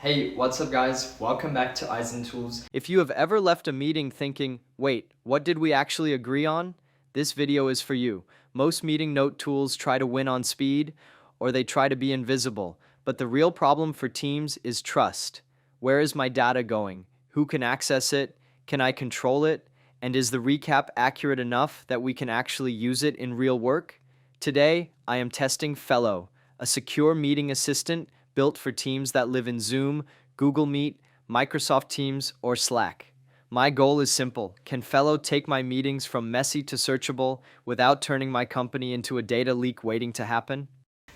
Hey, what's up guys? Welcome back to Eisen Tools. If you have ever left a meeting thinking, wait, what did we actually agree on? This video is for you. Most meeting note tools try to win on speed, or they try to be invisible. But the real problem for teams is trust. Where is my data going? Who can access it? Can I control it? And is the recap accurate enough that we can actually use it in real work? Today, I am testing Fellow, a secure meeting assistant built for teams that live in Zoom, Google Meet, Microsoft Teams, or Slack. My goal is simple. Can Fellow take my meetings from messy to searchable without turning my company into a data leak waiting to happen?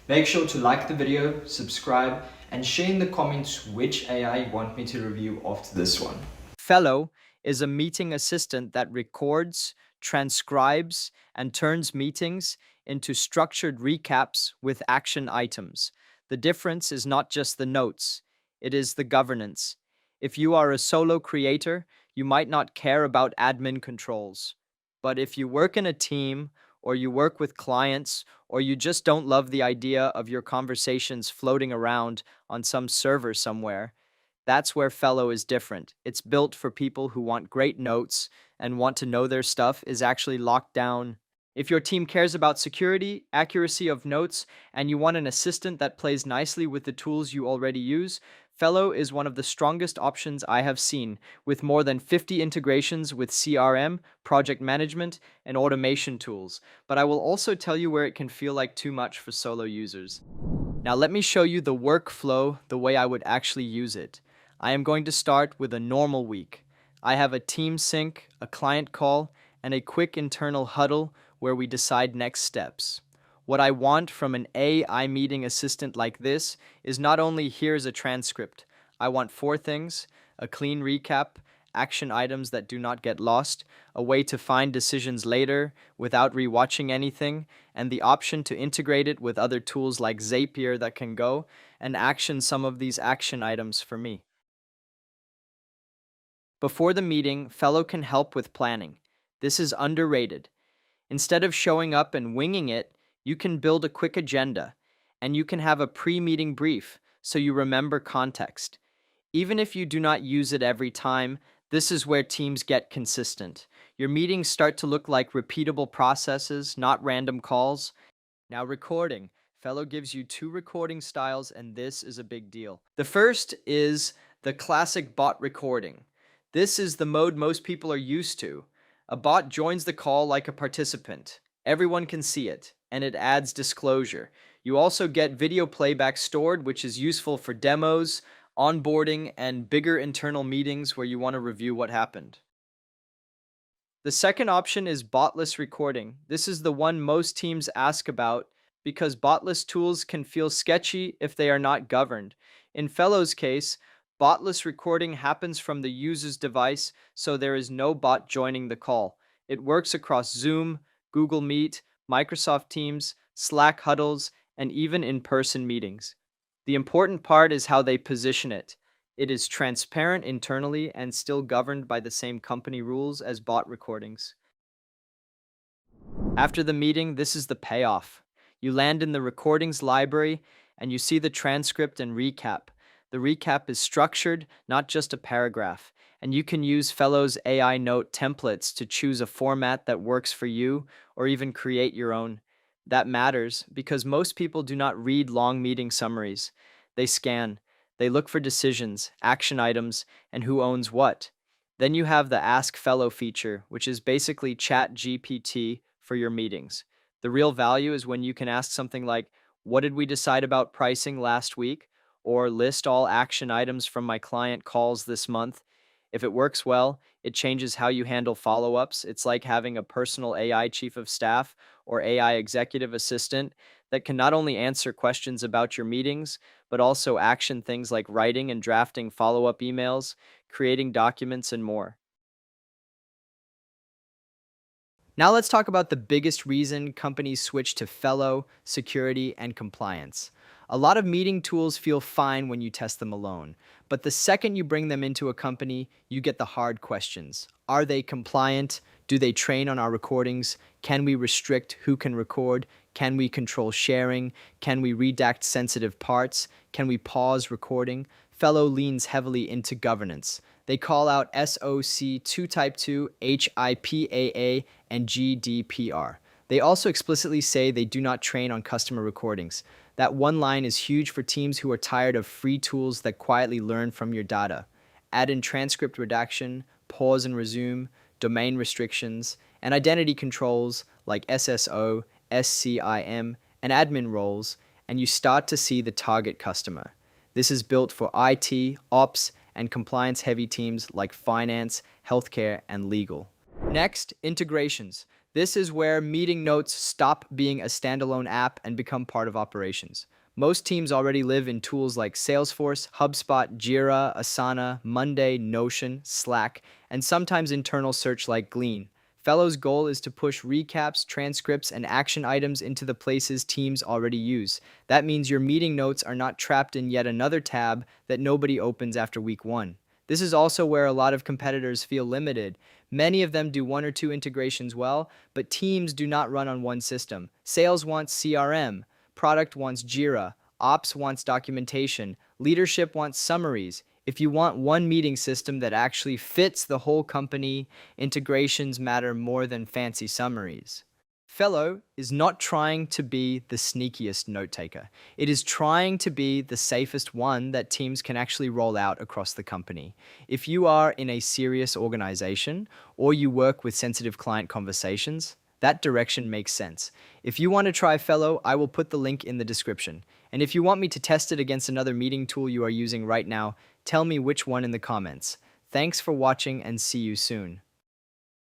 Make sure to like the video, subscribe, and share in the comments which AI you want me to review after this one. Fellow is a meeting assistant that records, transcribes, and turns meetings into structured recaps with action items. The difference is not just the notes, it is the governance. If you are a solo creator, you might not care about admin controls. But if you work in a team, or you work with clients, or you just don't love the idea of your conversations floating around on some server somewhere, that's where Fellow is different. It's built for people who want great notes and want to know their stuff is actually locked down. If your team cares about security, accuracy of notes, and you want an assistant that plays nicely with the tools you already use, Fellow is one of the strongest options I have seen, with more than 50 integrations with CRM, project management, and automation tools. But I will also tell you where it can feel like too much for solo users. Now let me show you the workflow the way I would actually use it. I am going to start with a normal week. I have a team sync, a client call, and a quick internal huddle where we decide next steps. What I want from an AI meeting assistant like this is not only here's a transcript. I want 4 things: a clean recap, action items that do not get lost, a way to find decisions later without rewatching anything, and the option to integrate it with other tools like Zapier that can go and action some of these action items for me. Before the meeting, Fellow can help with planning. This is underrated. Instead of showing up and winging it, you can build a quick agenda, and you can have a pre-meeting brief so you remember context. Even if you do not use it every time, this is where teams get consistent. Your meetings start to look like repeatable processes, not random calls. Now recording. Fellow gives you 2 recording styles, and this is a big deal. The first is the classic bot recording. This is the mode most people are used to. A bot joins the call like a participant. Everyone can see it, and it adds disclosure. You also get video playback stored, which is useful for demos, onboarding, and bigger internal meetings where you want to review what happened. The second option is botless recording. This is the one most teams ask about because botless tools can feel sketchy if they are not governed. In Fellow's case, botless recording happens from the user's device, so there is no bot joining the call. It works across Zoom, Google Meet, Microsoft Teams, Slack huddles, and even in-person meetings. The important part is how they position it. It is transparent internally and still governed by the same company rules as bot recordings. After the meeting, this is the payoff. You land in the recordings library and you see the transcript and recap. The recap is structured, not just a paragraph, and you can use Fellow's AI note templates to choose a format that works for you or even create your own. That matters because most people do not read long meeting summaries. They scan. They look for decisions, action items, and who owns what. Then you have the Ask Fellow feature, which is basically Chat GPT for your meetings. The real value is when you can ask something like, "What did we decide about pricing last week?" or "List all action items from my client calls this month." If it works well, it changes how you handle follow-ups. It's like having a personal AI chief of staff or AI executive assistant that can not only answer questions about your meetings, but also action things like writing and drafting follow-up emails, creating documents, and more. Now let's talk about the biggest reason companies switch to Fellow, security, and compliance. A lot of meeting tools feel fine when you test them alone, but the second you bring them into a company, you get the hard questions. Are they compliant? Do they train on our recordings? Can we restrict who can record? Can we control sharing? Can we redact sensitive parts? Can we pause recording? Fellow leans heavily into governance. They call out SOC 2 Type 2, HIPAA, and GDPR. They also explicitly say they do not train on customer recordings. That one line is huge for teams who are tired of free tools that quietly learn from your data. Add in transcript redaction, pause and resume, domain restrictions, and identity controls like SSO, SCIM, and admin roles, and you start to see the target customer. This is built for IT, ops, and compliance-heavy teams like finance, healthcare, and legal. Next, integrations. This is where meeting notes stop being a standalone app and become part of operations. Most teams already live in tools like Salesforce, HubSpot, Jira, Asana, Monday, Notion, Slack, and sometimes internal search like Glean. Fellow's goal is to push recaps, transcripts, and action items into the places teams already use. That means your meeting notes are not trapped in yet another tab that nobody opens after week 1. This is also where a lot of competitors feel limited. Many of them do 1 or 2 integrations well, but teams do not run on one system. Sales wants CRM, product wants Jira, ops wants documentation, leadership wants summaries. If you want one meeting system that actually fits the whole company, integrations matter more than fancy summaries. Fellow is not trying to be the sneakiest note taker. It is trying to be the safest one that teams can actually roll out across the company. If you are in a serious organization or you work with sensitive client conversations, that direction makes sense. If you want to try Fellow, I will put the link in the description. And if you want me to test it against another meeting tool you are using right now, tell me which one in the comments. Thanks for watching and see you soon.